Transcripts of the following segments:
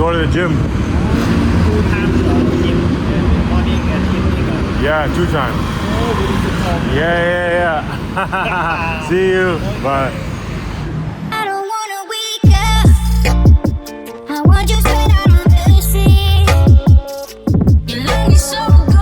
go to the gym? 2 times gym, morning and evening. Yeah, 2 times. Oh, we need to talk. Yeah. See you. Bye. I don't wanna wake up. I want you straight out of the sea. You love me so good.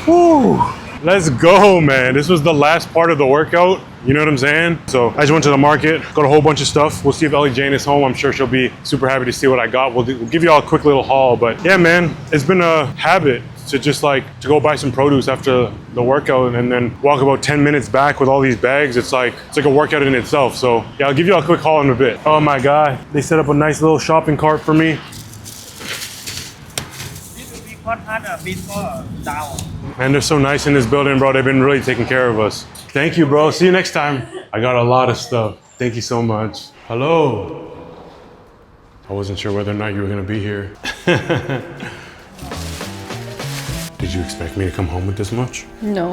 Woo! Let's go, man. This was the last part of the workout. You know what I'm saying? So I just went to the market, got a whole bunch of stuff. We'll see if Ellie Jane is home. I'm sure she'll be super happy to see what I got. We'll give you all a quick little haul. But yeah, man, it's been a habit to just like to go buy some produce after the workout and then walk about 10 minutes back with all these bags. It's like a workout in itself. So yeah, I'll give you all a quick haul in a bit. Oh my God, they set up a nice little shopping cart for me. This will be hot before down. Man, they're so nice in this building, bro. They've been really taking care of us. Thank you, bro. See you next time. I got a lot of stuff. Thank you so much. Hello. I wasn't sure whether or not you were gonna be here. Did you expect me to come home with this much? No.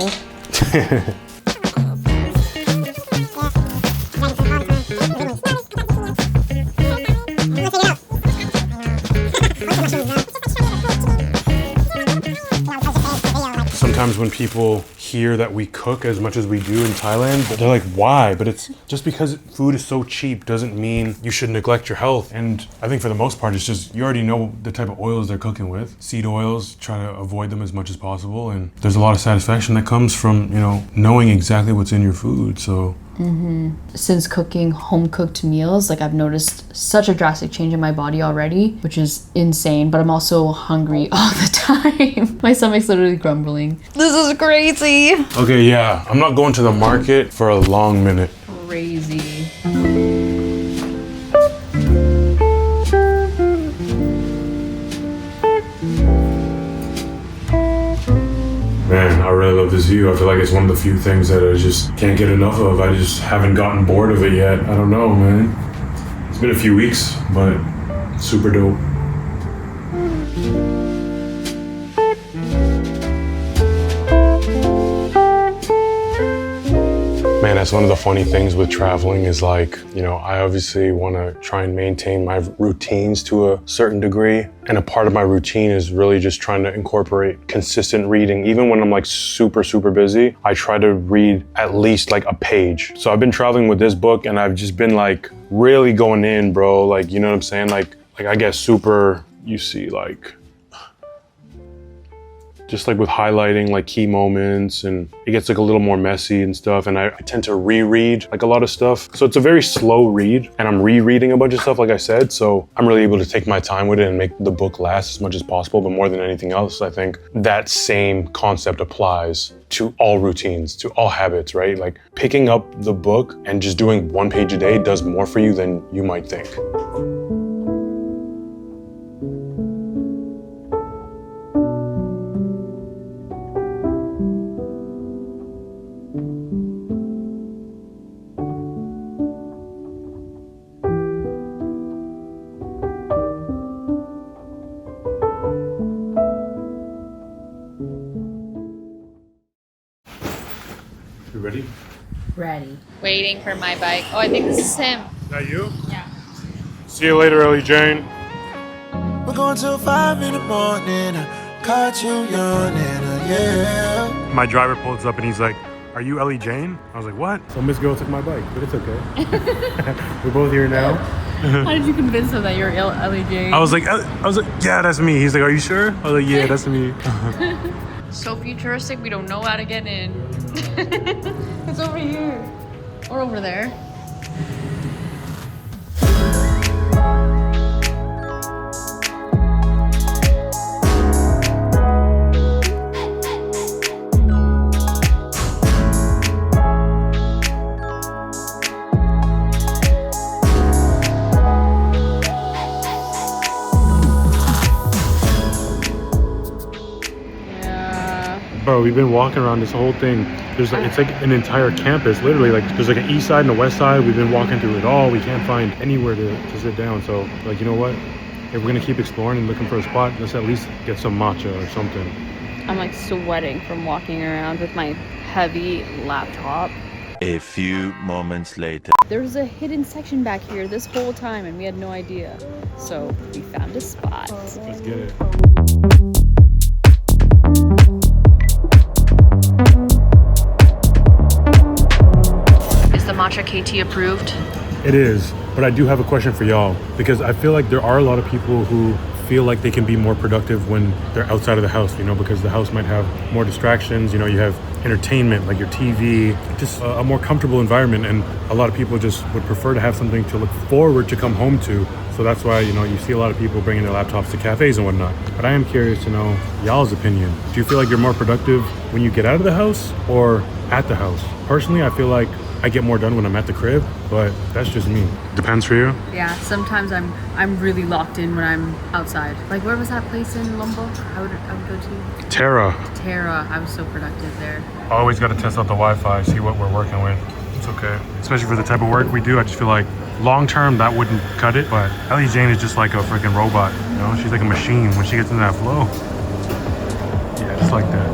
Sometimes when people hear that we cook as much as we do in Thailand, they're like, why? But it's just because food is so cheap doesn't mean you should neglect your health. And I think for the most part, it's just, you already know the type of oils they're cooking with. Seed oils, try to avoid them as much as possible. And there's a lot of satisfaction that comes from, you know, knowing exactly what's in your food, so. Since cooking home-cooked meals, like I've noticed such a drastic change in my body already, which is insane, but I'm also hungry all the time. My stomach's literally grumbling. This is crazy. Okay, yeah, I'm not going to the market for a long minute. Crazy. Man, I really love this view. I feel like it's one of the few things that I just can't get enough of. I just haven't gotten bored of it yet. I don't know, man. It's been a few weeks, but it's super dope. Man, that's one of the funny things with traveling is like, you know, I obviously want to try and maintain my routines to a certain degree. And a part of my routine is really just trying to incorporate consistent reading. Even when I'm like super busy, I try to read at least like a page. So I've been traveling with this book and I've just been like really going in, bro. Like, you know what I'm saying? Like I get super, you see like, just like with highlighting like key moments, and it gets like a little more messy and stuff. And I tend to reread like a lot of stuff. So it's a very slow read and I'm rereading a bunch of stuff, like I said. So I'm really able to take my time with it and make the book last as much as possible. But more than anything else, I think that same concept applies to all routines, to all habits, right? Like picking up the book and just doing 1 page a day does more for you than you might think. You ready? Ready. Waiting for my bike. Oh, I think this is him. Is that you? Yeah. See you later, Ellie Jane. We're going till 5 in the morning. I caught you yawning, yeah. My driver pulls up and he's like, "Are you Ellie Jane?" I was like, "What?" So Miss Girl took my bike, but it's okay. We're both here now. How did you convince him that you're Ellie Jane? I was like, "Yeah, that's me." He's like, "Are you sure?" I was like, "Yeah, that's me." So futuristic, we don't know how to get in. It's over here. Or over there. Bro, we've been walking around this whole thing. There's like, it's like an entire campus, literally. Like there's like an east side and a west side. We've been walking through it all. We can't find anywhere to sit down. So like, you know what? If we're gonna keep exploring and looking for a spot, let's at least get some matcha or something. I'm like sweating from walking around with my heavy laptop. A few moments later. There was a hidden section back here this whole time and we had no idea. So we found a spot. Let's get it. Is the matcha KT approved? It is, but I do have a question for y'all because I feel like there are a lot of people who feel like they can be more productive when they're outside of the house, you know, because the house might have more distractions. You know, you have entertainment like your TV, just a more comfortable environment, and a lot of people just would prefer to have something to look forward to come home to. So that's why, you know, you see a lot of people bringing their laptops to cafes and whatnot. But I am curious to know y'all's opinion. Do you feel like you're more productive when you get out of the house or at the house? Personally, I feel like I get more done when I'm at the crib, but that's just me. Depends for you? Yeah, sometimes I'm really locked in when I'm outside. Like, where was that place in Lombok I would go to? Terra. I was so productive there. Always got to test out the Wi-Fi, see what we're working with. It's okay. Especially for the type of work we do, I just feel like long term that wouldn't cut it, but Ellie Jane is just like a freaking robot, you know? She's like a machine when she gets in that flow. Yeah, just like that.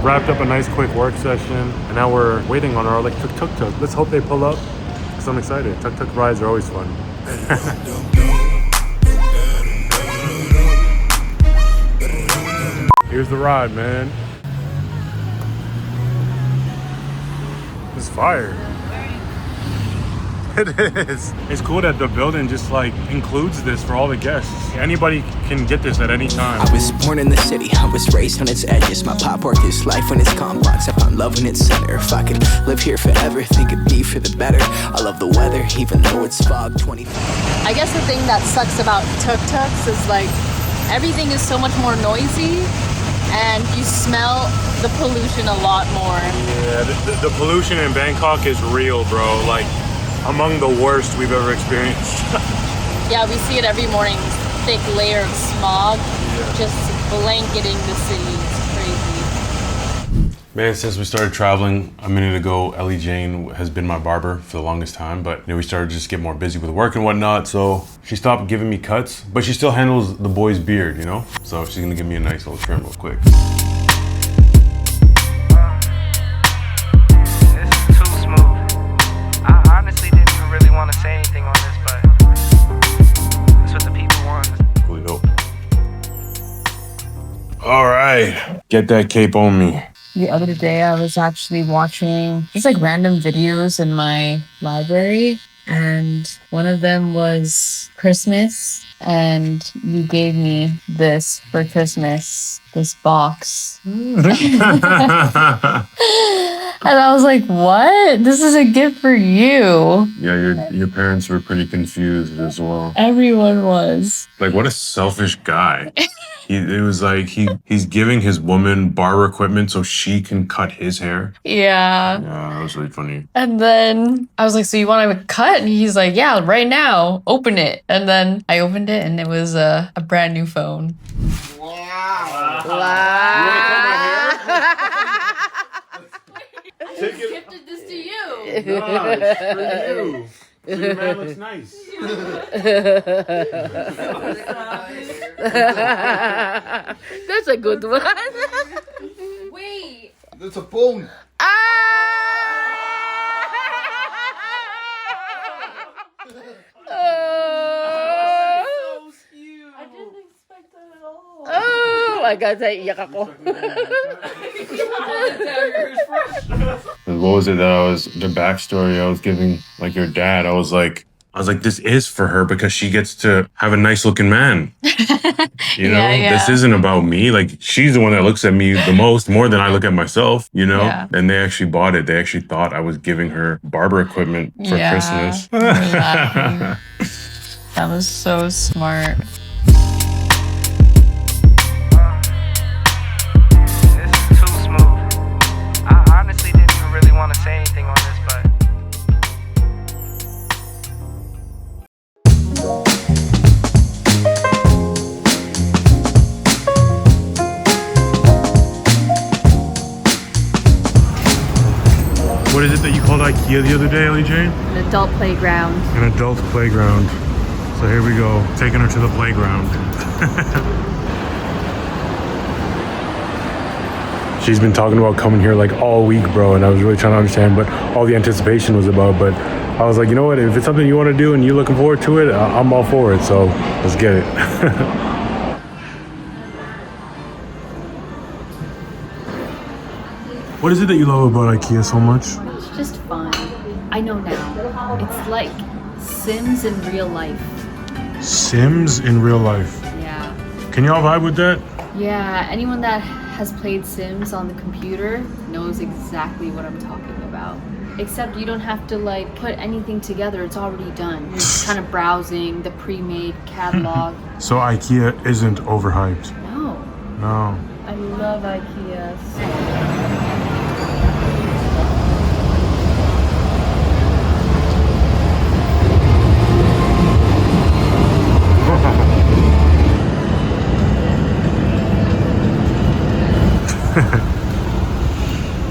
Wrapped up a nice quick work session, and now we're waiting on our electric tuk-tuk. Let's hope they pull up, because I'm excited. Tuk-tuk rides are always fun. Here's the ride, man. It's fire. It is. It's cool that the building just like includes this for all the guests. Anybody can get this at any time. I was born in the city, I was raised on its edges. My pop work is life when it's complex. I found love in its center. If I could live here forever, think it'd be for the better. I love the weather, even though it's fog 25. I guess the thing that sucks about tuk-tuks is like everything is so much more noisy and you smell the pollution a lot more. Yeah, the pollution in Bangkok is real, bro. Like, among the worst we've ever experienced. Yeah, we see it every morning. Thick layer of smog just blanketing the city. It's crazy. Man, since we started traveling a minute ago, Ellie Jane has been my barber for the longest time, but you know, we started to just get more busy with work and whatnot, so she stopped giving me cuts, but she still handles the boy's beard, you know? So she's gonna give me a nice little trim real quick. Want to say anything on this, but that's what the people want. Cool, dope. All right, get that cape on me. The other day, I was actually watching just like random videos in my library, and one of them was Christmas, and you gave me this for Christmas, this box. And I was like, what? This is a gift for you. Yeah, your parents were pretty confused as well. Everyone was. Like, what a selfish guy. It was like he's giving his woman barber equipment so she can cut his hair. Yeah. Yeah, that was really funny. And then I was like, so you want to cut? And he's like, yeah, right now, open it. And then I opened it and it was a brand new phone. Wow. You want to cut my hair? I gifted this to you. No, it's for you. So your man looks nice. That's a good one. Wait. That's a phone. Oh my God, naiiyak ako. What was it that the backstory I was giving, like your dad, I was like, this is for her because she gets to have a nice looking man. You know, this isn't about me. Like, she's the one that looks at me the most, more than I look at myself, you know? Yeah. And they actually bought it. They actually thought I was giving her barber equipment for Christmas. That was so smart. This is too smooth. I is it that you called IKEA the other day, Ellie Jane? An adult playground. An adult playground. So here we go, taking her to the playground. She's been talking about coming here like all week, bro, and I was really trying to understand what all the anticipation was about, but I was like, you know what, if it's something you want to do and you're looking forward to it, I'm all for it, so let's get it. What is it that you love about IKEA so much? It's just fun. I know now. It's like Sims in real life. Sims in real life. Yeah. Can y'all vibe with that? Yeah, anyone that has played Sims on the computer knows exactly what I'm talking about. Except you don't have to like put anything together, it's already done. You're just kind of browsing the pre-made catalog. So IKEA isn't overhyped? No. No. I love IKEA.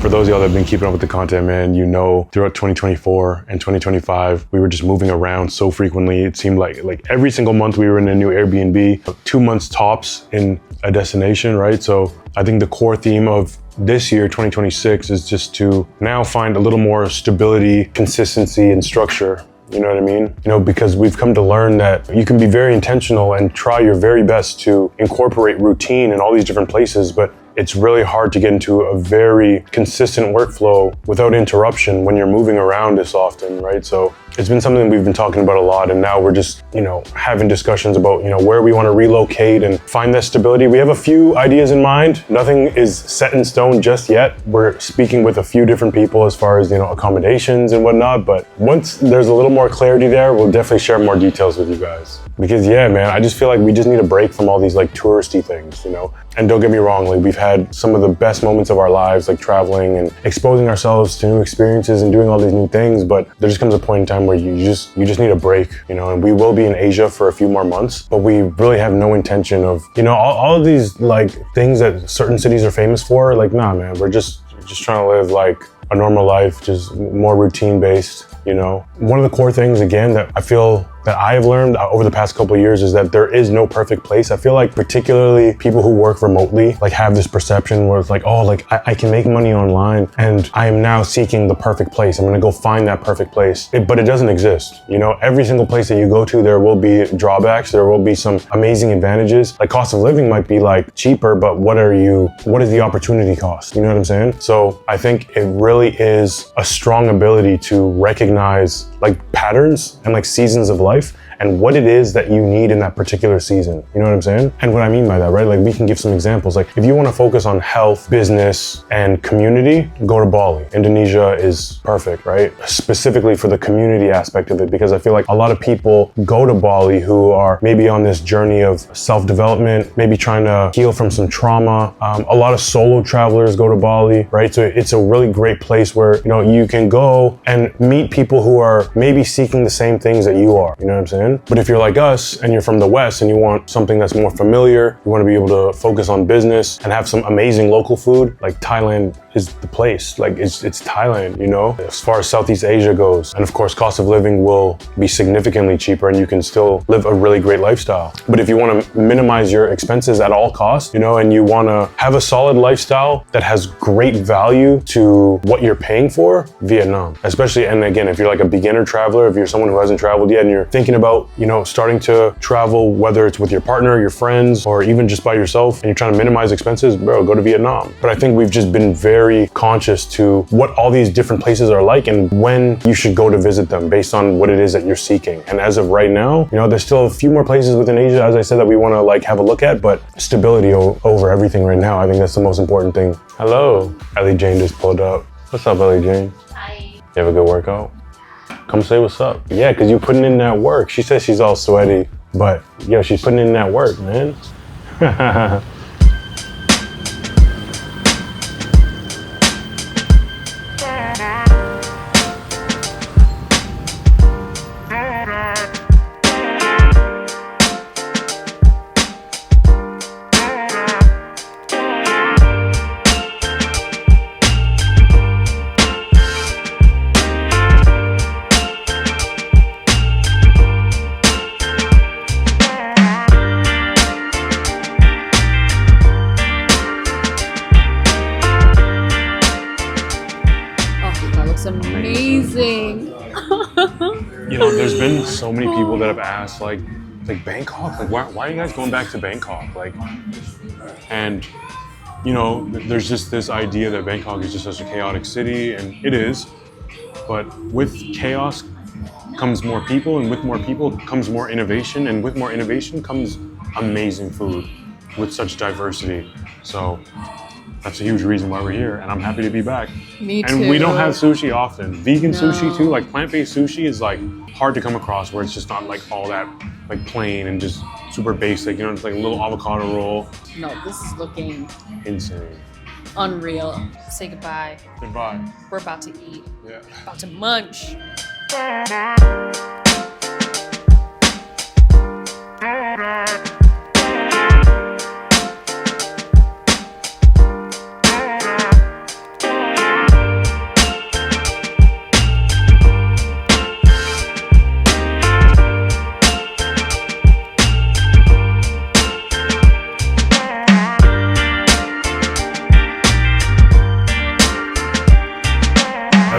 For those of y'all that have been keeping up with the content, man, you know, throughout 2024 and 2025, we were just moving around so frequently. It seemed like every single month we were in a new Airbnb, 2 months tops in a destination, right? So I think the core theme of this year, 2026, is just to now find a little more stability, consistency, and structure. You know what I mean? You know, because we've come to learn that you can be very intentional and try your very best to incorporate routine in all these different places, but it's really hard to get into a very consistent workflow without interruption when you're moving around this often, right? So it's been something we've been talking about a lot, and now we're just, you know, having discussions about, you know, where we want to relocate and find that stability. We have a few ideas in mind. Nothing is set in stone just yet. We're speaking with a few different people as far as, you know, accommodations and whatnot, but once there's a little more clarity there, we'll definitely share more details with you guys. Because yeah, man, I just feel like we just need a break from all these like touristy things, you know? And don't get me wrong, like we've had some of the best moments of our lives, like traveling and exposing ourselves to new experiences and doing all these new things, but there just comes a point in time where you just need a break, you know? And we will be in Asia for a few more months, but we really have no intention of, you know, all of these like things that certain cities are famous for, like, nah, man, we're just trying to live like a normal life, just more routine based, you know? One of the core things, again, that I feel that I have learned over the past couple of years is that there is no perfect place. I feel like particularly people who work remotely like have this perception where it's like, oh, like I can make money online and I am now seeking the perfect place. I'm gonna go find that perfect place. But it doesn't exist. You know, every single place that you go to, there will be drawbacks. There will be some amazing advantages. Like cost of living might be like cheaper, but what is the opportunity cost? You know what I'm saying? So I think it really is a strong ability to recognize like patterns and like seasons of life and what it is that you need in that particular season. You know what I'm saying? And what I mean by that, right? Like we can give some examples. Like if you want to focus on health, business, and community, go to Bali. Indonesia is perfect, right? Specifically for the community aspect of it, because I feel like a lot of people go to Bali who are maybe on this journey of self-development, maybe trying to heal from some trauma. A lot of solo travelers go to Bali, right? So it's a really great place where, you know, you can go and meet people who are maybe seeking the same things that you are. You know what I'm saying? But if you're like us and you're from the West and you want something that's more familiar, you want to be able to focus on business and have some amazing local food, like Thailand is the place. Like it's Thailand, you know, as far as Southeast Asia goes. And of course, cost of living will be significantly cheaper and you can still live a really great lifestyle. But if you want to minimize your expenses at all costs, you know, and you want to have a solid lifestyle that has great value to what you're paying for, Vietnam. Especially, and again, if you're like a beginner traveler, if you're someone who hasn't traveled yet and you're thinking about, you know, starting to travel, whether it's with your partner, your friends, or even just by yourself, and you're trying to minimize expenses, bro, go to Vietnam. But I think we've just been very conscious to what all these different places are like and when you should go to visit them based on what it is that you're seeking. And as of right now, you know, there's still a few more places within Asia, as I said, that we want to like have a look at, but stability over everything right now. I think that's the most important thing. Hello, Ellie Jane just pulled up. What's up, Ellie Jane? Hi. You have a good workout? Come say what's up. Yeah, because you're putting in that work. She says she's all sweaty, but yo, she's putting in that work, man. there's been so many people that have asked, like Bangkok, like why are you guys going back to Bangkok? Like, and you know, there's just this idea that Bangkok is just such a chaotic city, and it is. But with chaos comes more people, and with more people comes more innovation, and with more innovation comes amazing food with such diversity. So that's a huge reason why we're here, and I'm happy to be back. Me too. And we don't have sushi often. Vegan sushi too, like plant-based sushi is like hard to come across where it's just not like all that like plain and just super basic, you know, it's like a little avocado roll. No, this is looking Insane. unreal. Say goodbye. Goodbye. We're about to eat. Yeah. About to munch.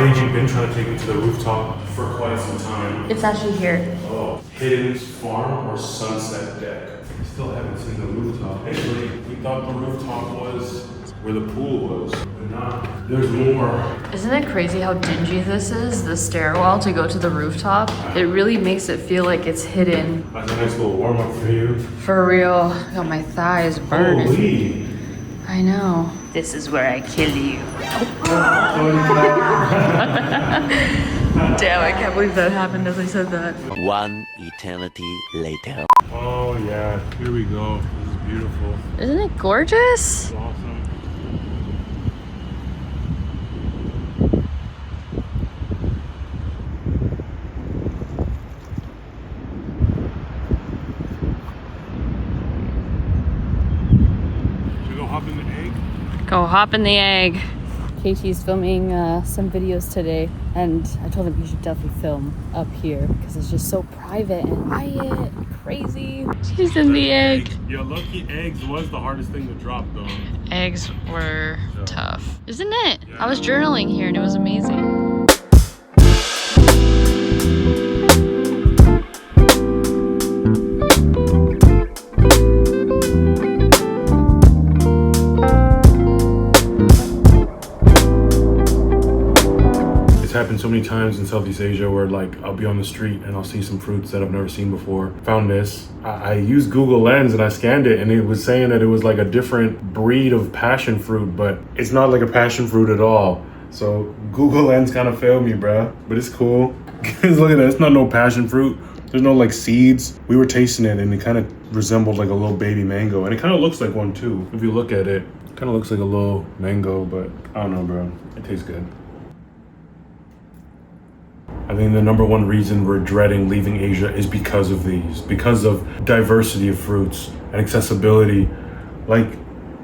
You've been trying to take me to the rooftop for quite some time. It's actually here. Oh, Hidden Farm or Sunset Deck. I still haven't seen the rooftop. Actually, we thought the rooftop was where the pool was, but not. There's more. Isn't it crazy how dingy this is? The stairwell to go to the rooftop. It really makes it feel like it's hidden. That's a nice little warm up for you. For real. Got my thighs burning. Holy. I know. This is where I kill you. Damn, I can't believe that happened as I said that. One eternity later. Oh yeah, here we go. This is beautiful. Isn't it gorgeous? It's awesome. Should we go hop in the egg? Go hop in the egg. Casey's filming some videos today, and I told him he should definitely film up here because it's just so private and quiet, crazy. She's in the egg. Yeah, lucky eggs was the hardest thing to drop though. Eggs were tough, isn't it? I was journaling here and it was amazing. Happened so many times in Southeast Asia where like I'll be on the street and I'll see some fruits that I've never seen before. Found this. I used Google Lens and I scanned it and it was saying that it was like a different breed of passion fruit, but it's not like a passion fruit at all. So Google Lens kind of failed me, bruh. But it's cool. Look at that. It's not no passion fruit. There's no like seeds. We were tasting it and it kind of resembled like a little baby mango, and it kind of looks like one too. If you look at it, it kind of looks like a little mango, but I don't know, bro. It tastes good. I think the number one reason we're dreading leaving Asia is because of these, because of diversity of fruits and accessibility. Like,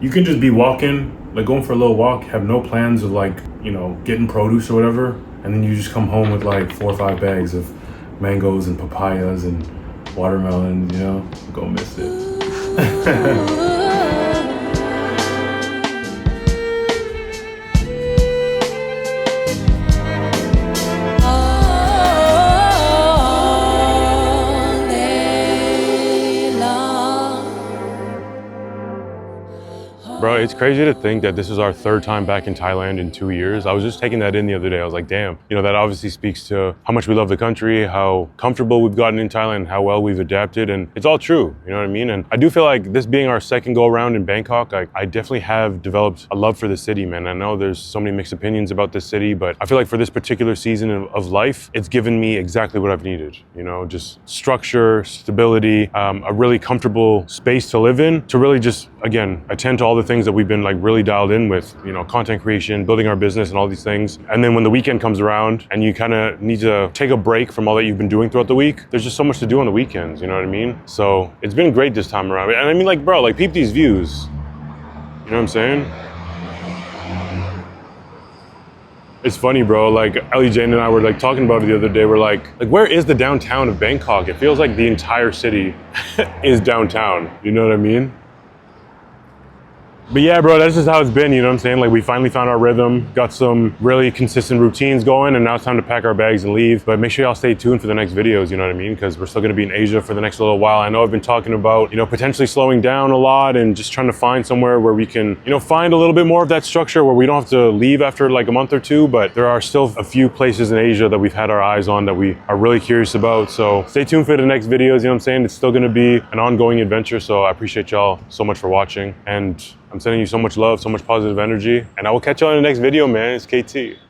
you can just be walking, like going for a little walk, have no plans of like, you know, getting produce or whatever, and then you just come home with like 4 or 5 bags of mangoes and papayas and watermelon, you know, go miss it. Bro, it's crazy to think that this is our 3rd time back in Thailand in 2 years. I was just taking that in the other day. I was like, damn, you know, that obviously speaks to how much we love the country, how comfortable we've gotten in Thailand, how well we've adapted, and it's all true, you know what I mean? And I do feel like this being our 2nd go around in Bangkok, I definitely have developed a love for the city, man. I know there's so many mixed opinions about this city, but I feel like for this particular season of life, it's given me exactly what I've needed, you know, just structure, stability, a really comfortable space to live in, to really just, again, attend to all the things that we've been like really dialed in with, you know, content creation, building our business and all these things. And then when the weekend comes around and you kind of need to take a break from all that you've been doing throughout the week, there's just so much to do on the weekends, you know what I mean? So it's been great this time around. And I mean, like, bro, like, peep these views. You know what I'm saying? It's funny, bro, like Ellie Jane and I were like talking about it the other day. We're like where is the downtown of Bangkok? It feels like the entire city is downtown. You know what I mean? But yeah, bro, that's just how it's been, you know what I'm saying? Like, we finally found our rhythm, got some really consistent routines going, and now it's time to pack our bags and leave. But make sure y'all stay tuned for the next videos, you know what I mean? Because we're still gonna be in Asia for the next little while. I know I've been talking about, you know, potentially slowing down a lot and just trying to find somewhere where we can, you know, find a little bit more of that structure where we don't have to leave after like a month or two. But there are still a few places in Asia that we've had our eyes on that we are really curious about. So stay tuned for the next videos, you know what I'm saying? It's still gonna be an ongoing adventure. So I appreciate y'all so much for watching. And I'm sending you so much love, so much positive energy, and I will catch y'all in the next video, man. It's KT.